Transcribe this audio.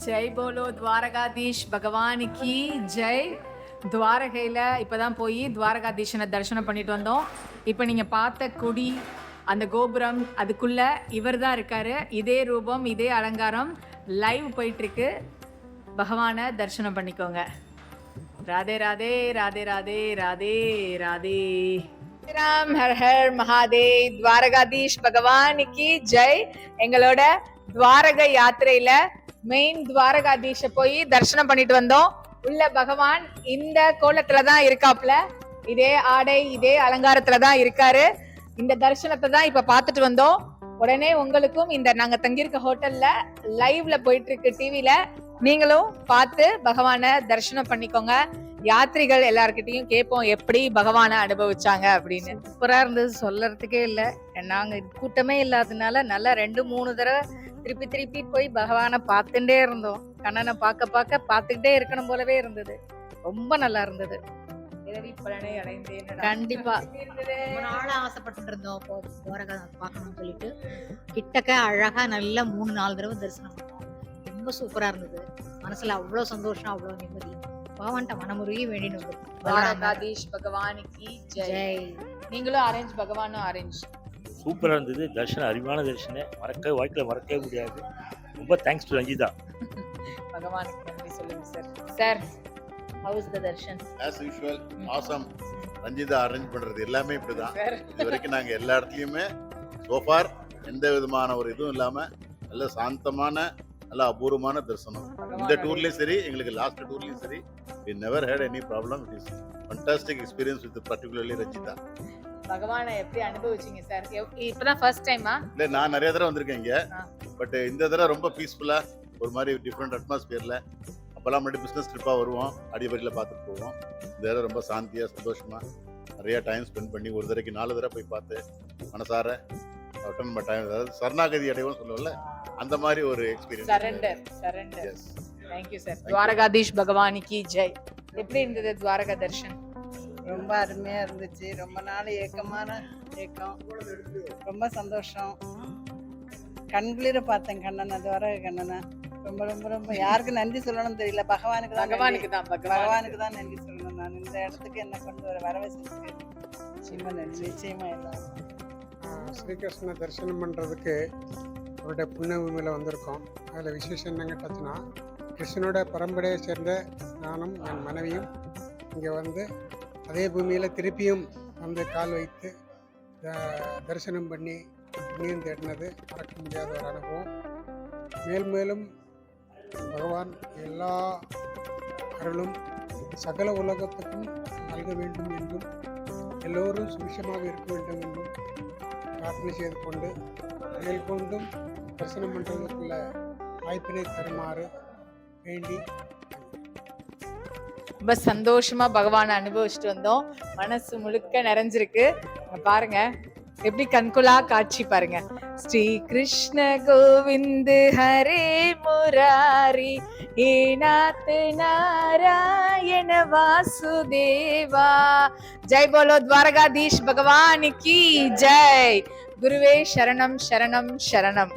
Jai polo Dwarkadhish பகவானுக்கு ஜெய். துவாரகையில் இப்போதான் போய் துவாரகாதீஷனை தரிசனம் பண்ணிட்டு வந்தோம். இப்போ நீங்கள் பார்த்த கொடி, அந்த கோபுரம், அதுக்குள்ள இவர் தான் இருக்காரு. இதே ரூபம், இதே அலங்காரம் லைவ் போயிட்டுருக்கு. பகவானை தரிசனம் பண்ணிக்கோங்க. ராதே ராதே ராதே ராதே ராதே ராதே. ராம் ஹர் ஹர் மகாதேவ். துவாரகாதீஷ் பகவானுக்கு ஜெய். எங்களோட துவாரக யாத்திரையில மெயின் துவாரகாதீஷ போய் தரிசனம் பண்ணிட்டு வந்தோம். உள்ள பகவான் இந்த கோலத்துலதான் இருக்காப்ல. இதே ஆடை, இதே அலங்காரத்துல தான் இருக்காரு. இந்த தரிசனத்தை தான் இப்ப பாத்துட்டு வந்தோம். உடனே உங்களுக்கும் இந்த நாங்க தங்கியிருக்க ஹோட்டல்ல லைவ்ல போயிட்டு இருக்கு டிவில, நீங்களும் பார்த்து பகவானை தரிசனம் பண்ணிக்கோங்க. யாத்ரிகள் எல்லார்கிட்டையும் கேட்போம் எப்படி பகவானை அனுபவிச்சாங்க அப்படின்னு. சூப்பரா இருந்தது, சொல்லறதுக்கே இல்ல. நாங்க கூட்டமே இல்லாததுனால நல்லா 2-3 தடவை திருப்பி போய் பகவானை பார்த்துட்டே இருந்தோம். கண்ணனை பார்த்துக்கிட்டே இருக்கணும் போலவே இருந்தது. ரொம்ப நல்லா இருந்தது. கண்டிப்பா நாளா ஆசைப்பட்டு இருந்தோம் பார்க்கணும்னு சொல்லிட்டு கிட்டக்க அழகா நல்லா 3-4 தடவை தரிசனம் பண்ணோம். ரொம்ப சூப்பரா இருந்தது. மனசுல அவ்வளவு சந்தோஷம், அவ்வளவு நிம்மதி. பகவான்கிட்ட மனமுருகி வேண்டினது. துவாரகாதீஷ் பகவானுக்கு ஜெய். நீங்களும் அரேஞ்ச், பகவானும் அரேஞ்ச். சூப்பராக இருந்தது. தர்ஷனம் அருமையான தர்ஷனம், வாழ்க்கையில் மறக்கவே முடியாது. ரொம்ப தேங்க்ஸ் டு ரஞ்சிதா. பகவானுக்கு நன்றி சொல்லுங்க sir. Sir, how was the darshan? As usual, awesome. Ranjitha arrange பண்றது எல்லாமே இப்படிதான். இது வரைக்கும் நாங்க எல்லா இடத்துலயுமே சோஃபார் எந்த விதமான ஒரு இதுவும் இல்லாம நல்ல சாந்தமான, நல்ல அபூர்வமான தரிசனம். இந்த டூர்லயும் சரி, எங்களுக்கு லாஸ்ட் டூர்லயும் சரி, we never had any problem. It is fantastic experience with particularly Ranjitha. பகவானை எப்படி அனுபவிச்சீங்க சார்? இப்பதான் ஃபர்ஸ்ட் டைமா? இல்ல, நான் நிறைய தடவை வந்திருக்கேன் இங்க. பட் இந்த தடவை ரொம்ப பீஸ்ஃபுல்லா, ஒரு மாதிரி டிஃப்ரெண்ட் அட்மாஸ்பியர்ல. அப்பெல்லாம் முன்னாடி பிசினஸ் ட்ரிப்பா வருவோம், அடிபடியில் பார்த்துட்டு போவோம். இந்த தடவை ரொம்ப சாந்தியா, சந்தோஷமா நிறைய டைம் ஸ்பெண்ட் பண்ணி ஒரு தடவைக்கு 4 தடவை போய் பார்த்து மனசார நம்ம டைம், அதாவது சரணாகதி அடைவோம் சொல்லுவோம்ல, அந்த மாதிரி ஒரு experience. Surrender. Thank you sir. Dwarkadhish பகவானுக்கு ஜெய். எப்படி இருந்தது துவாரகா தர்ஷன்? ரொம்ப அருமையா இருந்துச்சு. ரொம்ப நாள் ஏக்கம், ரொம்ப சந்தோஷம். கண்குளிர பார்த்தேன் கண்ணனை, துவாரக கண்ணனை. ரொம்ப ரொம்ப ரொம்ப யாருக்கு நன்றி சொல்லணும்னு தெரியல. பகவானுக்கு தான் நன்றி சொல்லணும். நான் இந்த இடத்துக்கு என்ன கொண்டு வர வச்சதுக்கு ரொம்ப நன்றி. நிச்சயமா எல்லாம் ஸ்ரீகிருஷ்ண தரிசனம் பண்ணுறதுக்கு அவருடைய புண்ணியபூமியில் வந்திருக்கோம். அதில் விசேஷம் என்ன கேட்டாச்சுன்னா, கிருஷ்ணனோட பரம்பரையை சேர்ந்த நானும் என் மனைவியும் இங்கே வந்து அதே பூமியில் திருப்பியும் வந்து கால் வைத்து தரிசனம் பண்ணி புண்ணியம் தேடினது மறக்க முடியாத ஒரு அனுபவம். மேலும் பகவான் எல்லா அருளும் சகல உலகத்துக்கும் நல்க வேண்டும் என்றும் எல்லோரும் சுபிஷமாக இருக்க வேண்டும் என்றும் பிரார்த்தனை செய்து கொண்டு மேற்கொண்டும் தரிசனம் பண்ணுறதுக்குள்ள வாய்ப்பினை தருமாறு வேண்டி ரொம்ப சந்தோஷமா பகவானை அனுபவிச்சுட்டு வந்தோம். மனசு முழுக்க நிறைஞ்சிருக்கு. பாருங்க எப்படி கண்குலா காட்சி பாருங்க. ஸ்ரீ கிருஷ்ண கோவிந்த் ஹரே முராரி, ஹே நாத் நாராயண வாசுதேவா. ஜெய் போலோ துவாரகாதீஷ் பகவானுக்கு ஜெய். குருவே சரணம் சரணம் சரணம்.